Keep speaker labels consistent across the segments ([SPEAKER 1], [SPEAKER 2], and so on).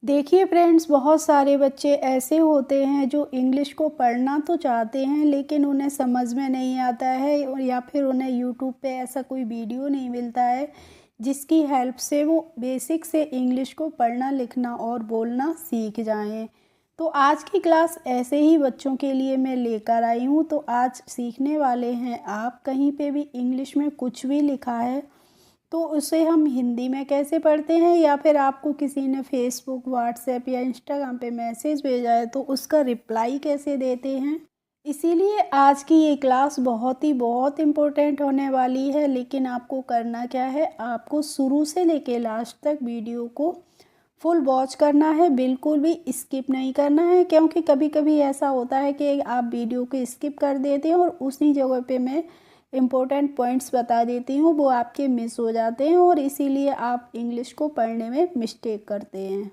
[SPEAKER 1] देखिए फ्रेंड्स, बहुत सारे बच्चे ऐसे होते हैं जो इंग्लिश को पढ़ना तो चाहते हैं लेकिन उन्हें समझ में नहीं आता है और या फिर उन्हें यूट्यूब पे ऐसा कोई वीडियो नहीं मिलता है जिसकी हेल्प से वो बेसिक से इंग्लिश को पढ़ना लिखना और बोलना सीख जाएं। तो आज की क्लास ऐसे ही बच्चों के लिए मैं लेकर आई हूँ। तो आज सीखने वाले हैं आप, कहीं पे भी इंग्लिश में कुछ भी लिखा है तो उसे हम हिंदी में कैसे पढ़ते हैं, या फिर आपको किसी ने फेसबुक, व्हाट्सएप या इंस्टाग्राम पे मैसेज भेजा है तो उसका रिप्लाई कैसे देते हैं। इसीलिए आज की ये क्लास बहुत इम्पोर्टेंट होने वाली है। लेकिन आपको करना क्या है, आपको शुरू से लेके लास्ट तक वीडियो को फुल वॉच करना है, बिल्कुल भी स्किप नहीं करना है। क्योंकि कभी कभी ऐसा होता है कि आप वीडियो को स्किप कर देते हैं और उसी जगह पे मैं इम्पोर्टेंट पॉइंट्स बता देती हूँ, वो आपके मिस हो जाते हैं और इसीलिए आप इंग्लिश को पढ़ने में मिस्टेक करते हैं।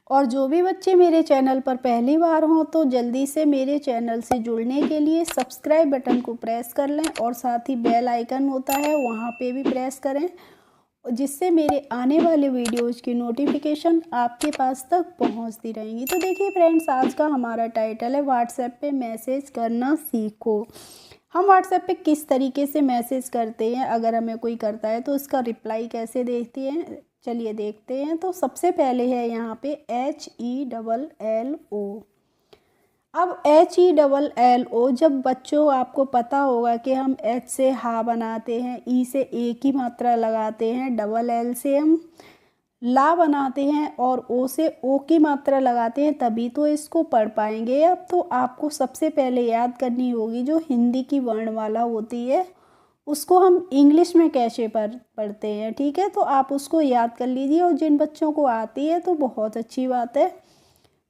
[SPEAKER 1] और जो भी बच्चे मेरे चैनल पर पहली बार हों तो जल्दी से मेरे चैनल से जुड़ने के लिए सब्सक्राइब बटन को प्रेस कर लें और साथ ही बेल आइकन होता है वहाँ पे भी प्रेस करें, जिससे मेरे आने वाले वीडियोज़ की नोटिफिकेशन आपके पास तक पहुंचती रहेंगी। तो देखिए फ्रेंड्स, आज का हमारा टाइटल है व्हाट्सएप पे मैसेज करना सीखो। हम व्हाट्सएप पे किस तरीके से मैसेज करते हैं, अगर हमें कोई करता है तो उसका रिप्लाई कैसे देते हैं, चलिए देखते हैं। तो सबसे पहले है यहाँ पे HELLO। अब HELLO, जब बच्चों आपको पता होगा कि हम H से हा बनाते हैं, E से ए की मात्रा लगाते हैं, डबल L से हम ला बनाते हैं और O से ओ की मात्रा लगाते हैं, तभी तो इसको पढ़ पाएंगे। अब तो आपको सबसे पहले याद करनी होगी जो हिंदी की वर्णमाला होती है उसको हम इंग्लिश में कैसे पढ़ते हैं। ठीक है, तो आप उसको याद कर लीजिए और जिन बच्चों को आती है तो बहुत अच्छी बात है।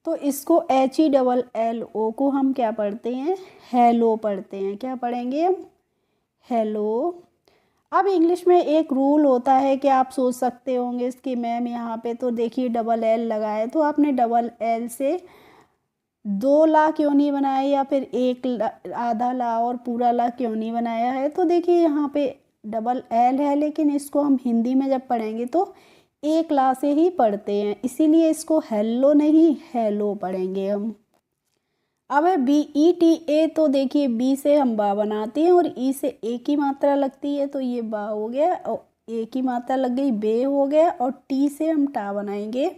[SPEAKER 1] तो इसको HELLO को हम क्या पढ़ते हैं, हेलो पढ़ते हैं। क्या पढ़ेंगे हम, हेलो। अब इंग्लिश में एक रूल होता है कि आप सोच सकते होंगे कि मैम यहाँ पे तो देखिए डबल एल लगा है, तो आपने डबल एल से दो ला क्यों नहीं बनाया, या फिर एक आधा ला और पूरा ला क्यों नहीं बनाया है। तो देखिए यहाँ पे डबल एल है लेकिन इसको हम हिंदी में जब पढ़ेंगे तो एक ला से ही पढ़ते हैं, इसीलिए इसको हेलो नहीं हेलो पढ़ेंगे हम। अब है BETA, तो देखिए बी से हम बा बनाते हैं और ई से ए की मात्रा लगती है तो ये बा हो गया, और ए की मात्रा लग गई बे हो गया, और टी से हम टा बनाएंगे,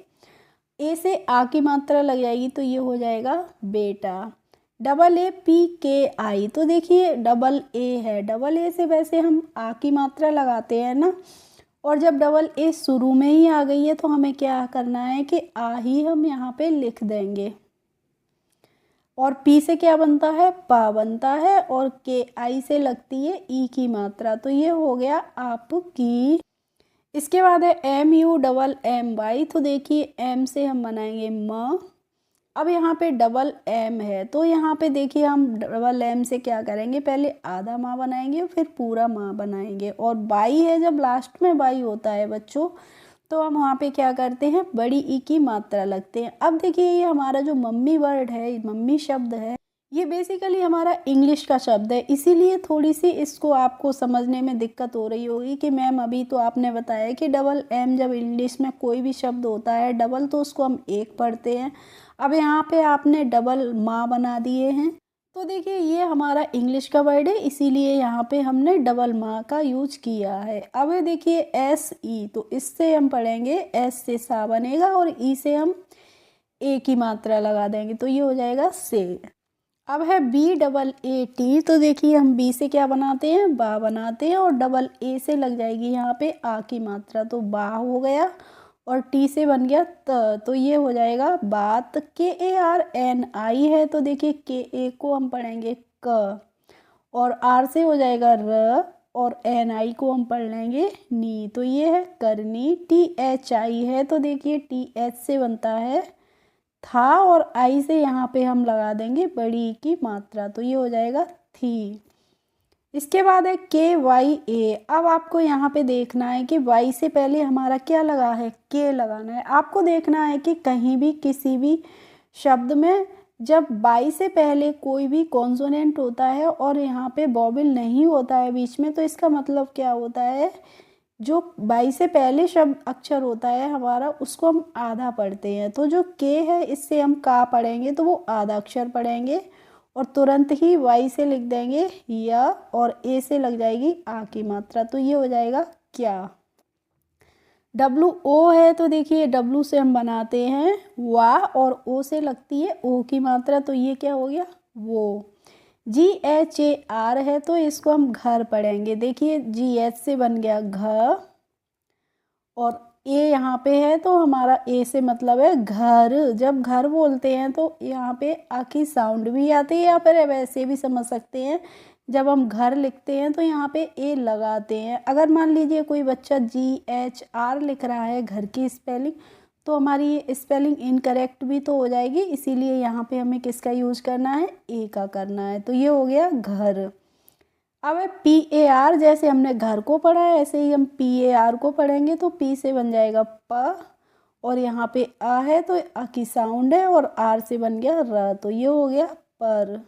[SPEAKER 1] ए से आ की मात्रा लग जाएगी तो ये हो जाएगा बेटा। डबल APKI, तो देखिए डबल ए है, डबल ए से वैसे हम आ की मात्रा लगाते हैं ना, और जब डबल ए शुरू में ही आ गई है तो हमें क्या करना है कि आ ही हम यहाँ पे लिख देंगे। और पी से क्या बनता है, पा बनता है, और KI से लगती है ई की मात्रा, तो ये हो गया आपकी। इसके बाद है MUMMY, तो देखिए एम से हम बनाएंगे म। अब यहाँ पे डबल एम है तो यहाँ पे देखिए हम डबल एम से क्या करेंगे, पहले आधा माँ बनाएंगे और फिर पूरा माँ बनाएंगे। और बाई है, जब लास्ट में बाई होता है बच्चों तो हम वहाँ पे क्या करते हैं, बड़ी ई की मात्रा लगते हैं। अब देखिए ये हमारा जो मम्मी वर्ड है, मम्मी शब्द है, ये बेसिकली हमारा इंग्लिश का शब्द है, इसीलिए थोड़ी सी इसको आपको समझने में दिक्कत हो रही होगी कि मैम अभी तो आपने बताया कि डबल एम जब इंग्लिश में कोई भी शब्द होता है डबल तो उसको हम एक पढ़ते हैं, अब यहाँ पे आपने डबल माँ बना दिए हैं। तो देखिए ये हमारा इंग्लिश का वर्ड है, इसीलिए यहाँ पे हमने डबल माँ का यूज किया है। अब देखिए SE, तो इससे हम पढ़ेंगे, S से सा बनेगा और ई से हम ए की मात्रा लगा देंगे तो ये हो जाएगा से। अब है BAAT, तो देखिए हम बी से क्या बनाते हैं, बा बनाते हैं, और डबल ए से लग जाएगी यहाँ पे आ की मात्रा तो बा हो गया, और टी से बन गया त, तो ये हो जाएगा बात। KARNI है तो देखिए KA को हम पढ़ेंगे क, और आर से हो जाएगा र, और NI को हम पढ़ लेंगे नी, तो ये है करनी। THI है तो देखिए TH से बनता है था, और आई से यहाँ पे हम लगा देंगे बड़ी की मात्रा तो ये हो जाएगा थी। इसके बाद है KYA। अब आपको यहाँ पे देखना है कि वाई से पहले हमारा क्या लगा है, के लगाना है। आपको देखना है कि कहीं भी किसी भी शब्द में जब वाई से पहले कोई भी कॉन्सोनेंट होता है और यहाँ पे वॉवेल नहीं होता है बीच में, तो इसका मतलब क्या होता है जो बाई से पहले शब्द अक्षर होता है हमारा उसको हम आधा पढ़ते हैं। तो जो के है इससे हम का पढ़ेंगे तो वो आधा अक्षर पढ़ेंगे और तुरंत ही वाई से लिख देंगे या, और ए से लग जाएगी आ की मात्रा, तो ये हो जाएगा क्या। डब्लू ओ है तो देखिए डब्लू से हम बनाते हैं वाह और ओ से लगती है ओ की मात्रा, तो ये क्या हो गया वो। जी एच ए आर है तो इसको हम घर पढ़ेंगे, देखिए जी एच से बन गया घ और ए यहाँ पे है तो हमारा ए से मतलब है घर। जब घर बोलते हैं तो यहाँ पे आ की साउंड भी आती है या फिर वैसे भी समझ सकते हैं। जब हम घर लिखते हैं तो यहाँ पे ए लगाते हैं। अगर मान लीजिए कोई बच्चा जी एच आर लिख रहा है घर की स्पेलिंग, तो हमारी ये स्पेलिंग इनकरेक्ट भी तो हो जाएगी, इसीलिए यहाँ पे हमें किसका यूज करना है, ए का करना है। तो ये हो गया घर। अब है पी ए आर, जैसे हमने घर को पढ़ा है ऐसे ही हम पी ए आर को पढ़ेंगे, तो पी से बन जाएगा प और यहाँ पे आ है तो आ की साउंड है और आर से बन गया र, तो ये हो गया पर।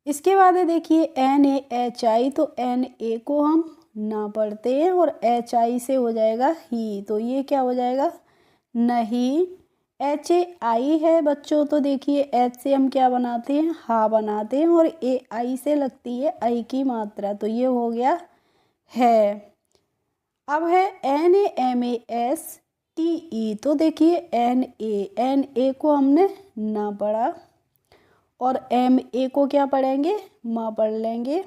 [SPEAKER 1] इसके बाद है देखिए एन ए एच आई, तो एन ए को हम ना पढ़ते हैं और एच आई से हो जाएगा ही, तो ये क्या हो जाएगा नहीं। एच ए आई है बच्चों, तो देखिए एच से हम क्या बनाते हैं हा बनाते हैं और ए आई से लगती है आई की मात्रा, तो ये हो गया है। अब है N A M A S T E, तो देखिए एन ए को हमने ना पढ़ा और एम ए को क्या पढ़ेंगे माँ पढ़ लेंगे।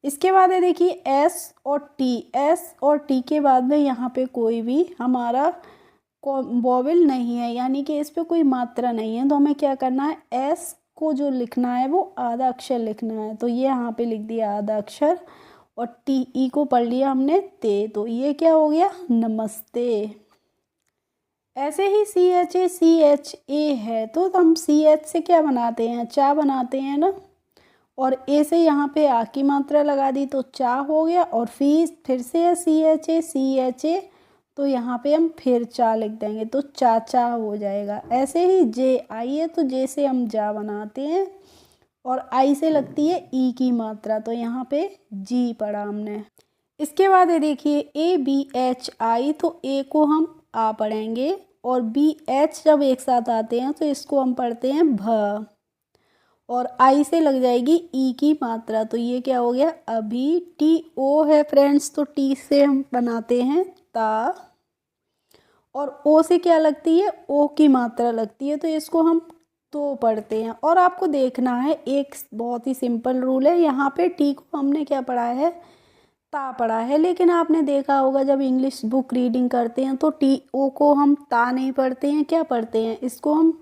[SPEAKER 1] इसके बाद है देखिए एस और टी के बाद में यहाँ पे कोई भी हमारा वोवेल नहीं है, यानी कि इस पे कोई मात्रा नहीं है, तो हमें क्या करना है एस को जो लिखना है वो आधा अक्षर लिखना है, तो ये यहाँ पे लिख दिया आधा अक्षर और टी ई को पढ़ लिया हमने ते, तो ये क्या हो गया नमस्ते। ऐसे ही सी एच ए है तो हम सी एच से क्या बनाते हैं चा बनाते हैं ना, और ए से यहाँ पे आ की मात्रा लगा दी तो चा हो गया, और फिर से है सी एच ए तो यहाँ पे हम फिर चा लिख देंगे तो चाचा हो जाएगा। ऐसे ही जे आई है तो जे से हम जा बनाते हैं और आई से लगती है ई की मात्रा, तो यहाँ पे जी पढ़ा हमने। इसके बाद है देखिए ए बी एच आई, तो ए को हम आ पढ़ेंगे और बी एच जब एक साथ आते हैं तो इसको हम पढ़ते हैं भ, और आई से लग जाएगी ई की मात्रा, तो ये क्या हो गया अभी। टी ओ है फ्रेंड्स, तो टी से हम बनाते हैं ता और ओ से क्या लगती है ओ की मात्रा लगती है, तो इसको हम तो पढ़ते हैं। और आपको देखना है एक बहुत ही सिंपल रूल है, यहाँ पे टी को हमने क्या पढ़ा है ता पढ़ा है, लेकिन आपने देखा होगा जब इंग्लिश बुक रीडिंग करते हैं तो टी ओ को हम ता नहीं पढ़ते हैं, क्या पढ़ते हैं इसको हम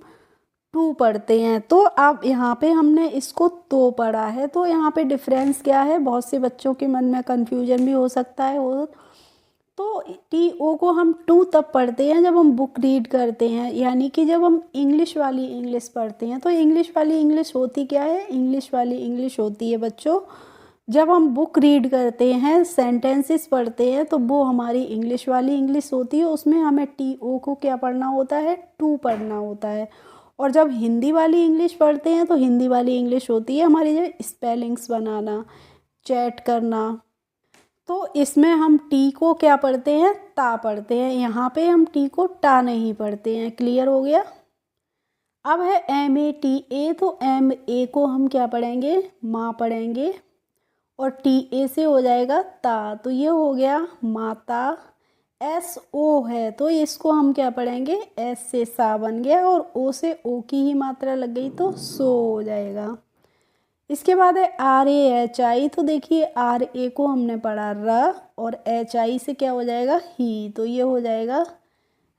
[SPEAKER 1] टू पढ़ते हैं। तो अब यहाँ पे हमने इसको तो पढ़ा है, तो यहाँ पे डिफरेंस क्या है, बहुत से बच्चों के मन में कन्फ्यूजन भी हो सकता है तो टी ओ को हम टू तब पढ़ते हैं जब हम बुक रीड करते हैं, यानी कि जब हम इंग्लिश वाली इंग्लिश पढ़ते हैं। तो इंग्लिश वाली इंग्लिश होती क्या है, इंग्लिश वाली इंग्लिश होती है बच्चों जब हम बुक रीड करते हैं सेंटेंसेस पढ़ते हैं तो वो हमारी इंग्लिश वाली इंग्लिश होती है, उसमें हमें टी ओ को क्या पढ़ना होता है टू पढ़ना होता है। और जब हिंदी वाली इंग्लिश पढ़ते हैं तो हिंदी वाली इंग्लिश होती है हमारी जो स्पेलिंग्स बनाना चैट करना, तो इसमें हम टी को क्या पढ़ते हैं ता पढ़ते हैं, यहाँ पे हम टी को टा नहीं पढ़ते हैं। क्लियर हो गया। अब है एम ए टी ए, तो एम ए को हम क्या पढ़ेंगे माँ पढ़ेंगे और टी ए से हो जाएगा ता, तो ये हो गया माता। एस ओ है तो इसको हम क्या पढ़ेंगे एस से सा बन गया और ओ से ओ की ही मात्रा लग गई तो सो हो जाएगा। इसके बाद है आर ए एच आई, तो देखिए आर ए को हमने पढ़ा र और एच आई से क्या हो जाएगा ही, तो ये हो जाएगा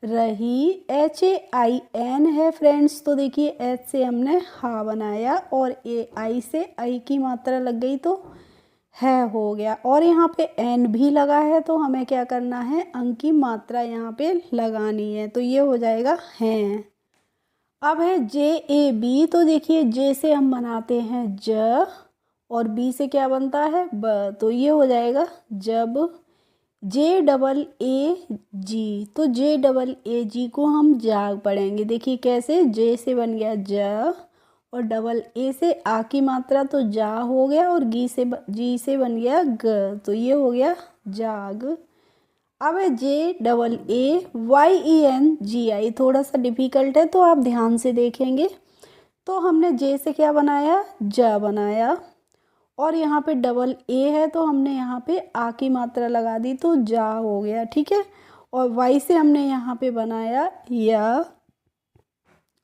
[SPEAKER 1] रही। एच ए आई एन है फ्रेंड्स, तो देखिए एच से हमने हा बनाया और ए आई से आई की मात्रा लग गई तो है हो गया, और यहाँ पे एन भी लगा है तो हमें क्या करना है अंक की मात्रा यहाँ पे लगानी है, तो ये हो जाएगा हैं। अब है जे ए बी, तो देखिए जे से हम बनाते हैं ज और बी से क्या बनता है ब, तो ये हो जाएगा जब। जे डबल ए जी, तो जे डबल ए जी को हम जाग पढ़ेंगे, देखिए कैसे जे से बन गया ज और डबल ए से आ की मात्रा तो जा हो गया और जी से बन गया ग, तो ये हो गया जाग। अब है JAAYENGI, थोड़ा सा डिफिकल्ट है तो आप ध्यान से देखेंगे। तो हमने जे से क्या बनाया, जा बनाया, और यहाँ पे डबल ए है तो हमने यहाँ पे आ की मात्रा लगा दी तो जा हो गया, ठीक है। और वाई से हमने यहाँ पे बनाया या,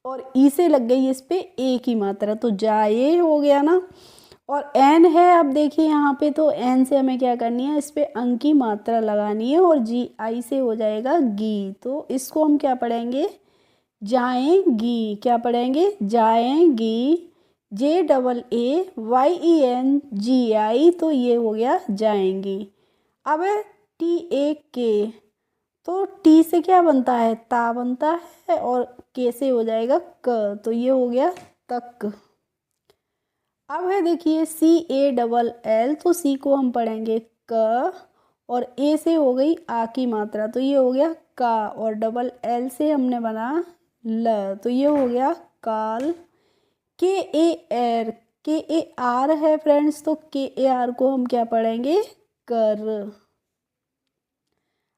[SPEAKER 1] और ई से लग गई इस पे ए की मात्रा तो जा ए हो गया ना। और एन है, अब देखिए यहाँ पे तो एन से हमें क्या करनी है, इस पे अंक की मात्रा लगानी है, और जी आई से हो जाएगा गी, तो इसको हम क्या पढ़ेंगे, जाएंगी। क्या पढ़ेंगे, जाएंगी। JAAYENGI, तो ये हो गया जाएंगी। अब है TAK, तो टी से क्या बनता है, ता बनता है, और के से हो जाएगा क, तो ये हो गया तक। अब है देखिए CALL, तो सी को हम पढ़ेंगे क, और ए से हो गई आ की मात्रा तो ये हो गया का, और डबल एल से हमने बना ल, तो ये हो गया काल। KAR है फ्रेंड्स, तो KAR को हम क्या पढ़ेंगे, कर।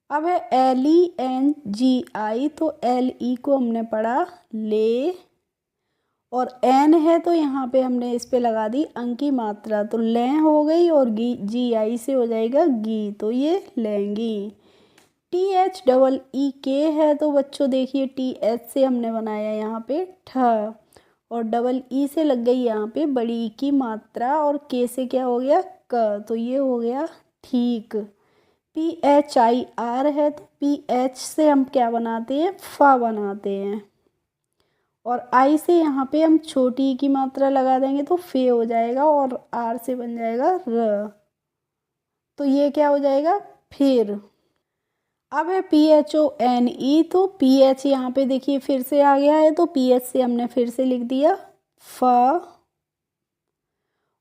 [SPEAKER 1] अब है LENGI, तो LE को हमने पढ़ा ले, और एन है तो यहाँ पे हमने इस पे लगा दी अंक की मात्रा तो ले हो गई, और GI से हो जाएगा गी, तो ये लेंगी। THEE है, तो बच्चों देखिए TH से हमने बनाया यहाँ पे ठ, और डबल ई से लग गई यहाँ पे बड़ी ई की मात्रा, और के से क्या हो गया क, तो ये हो गया ठीक। PHIR है, तो PH से हम क्या बनाते हैं, फा बनाते हैं, और आई से यहाँ पे हम छोटी ई की मात्रा लगा देंगे तो फे हो जाएगा, और आर से बन जाएगा र, तो ये क्या हो जाएगा फिर। अब है PHONE, तो PH यहाँ पे देखिए फिर से आ गया है, तो PH से हमने फिर से लिख दिया फ,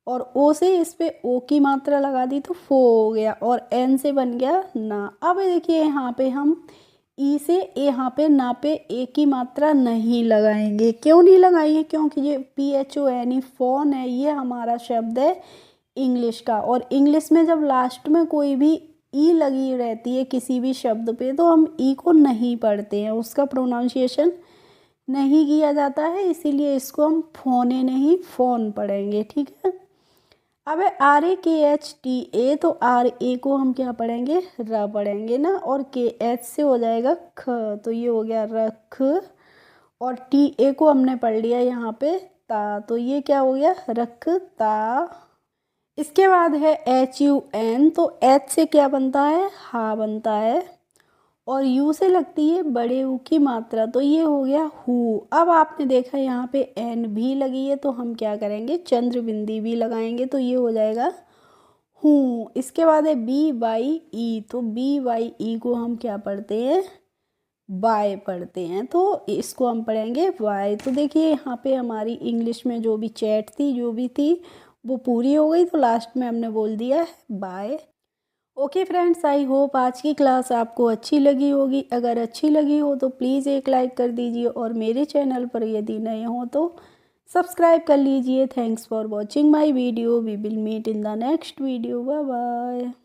[SPEAKER 1] और ओ से इस पे ओ की मात्रा लगा दी तो फो हो गया, और एन से बन गया ना। अब देखिए यहाँ पे हम ई से यहाँ पे ना पे ए की मात्रा नहीं लगाएंगे। क्यों नहीं लगाएंगे, क्योंकि ये PHONE फोन है, ये हमारा शब्द है इंग्लिश का, और इंग्लिश में जब लास्ट में कोई भी ई लगी रहती है किसी भी शब्द पे तो हम ई को नहीं पढ़ते हैं, उसका प्रोनाउंसिएशन नहीं किया जाता है, इसीलिए इसको हम फोने नहीं फोन पढ़ेंगे, ठीक है। अब है RAKHTA, तो RA को हम क्या पढ़ेंगे, र पढ़ेंगे ना, और KH से हो जाएगा ख, तो ये हो गया रख, और TA को हमने पढ़ लिया यहाँ पे ता, तो ये क्या हो गया रखता। इसके बाद है HUN, तो H से क्या बनता है, हा बनता है, और यू से लगती है बड़े यू की मात्रा तो ये हो गया हु। अब आपने देखा यहाँ पे एन भी लगी है तो हम क्या करेंगे, चंद्र बिंदी भी लगाएंगे तो ये हो जाएगा हूँ। इसके बाद है BYE, तो BYE को हम क्या पढ़ते हैं, बाय पढ़ते हैं, तो इसको हम पढ़ेंगे वाई। तो देखिए यहाँ पे हमारी इंग्लिश में जो भी चैट थी जो भी थी वो पूरी हो गई, तो लास्ट में हमने बोल दिया है bye. Okay friends, I hope आज की क्लास आपको अच्छी लगी होगी। अगर अच्छी लगी हो तो प्लीज़ एक लाइक कर दीजिए, और मेरे चैनल पर यदि नए हो तो सब्सक्राइब कर लीजिए। Thanks for watching my video. We will meet in the next video. Bye bye.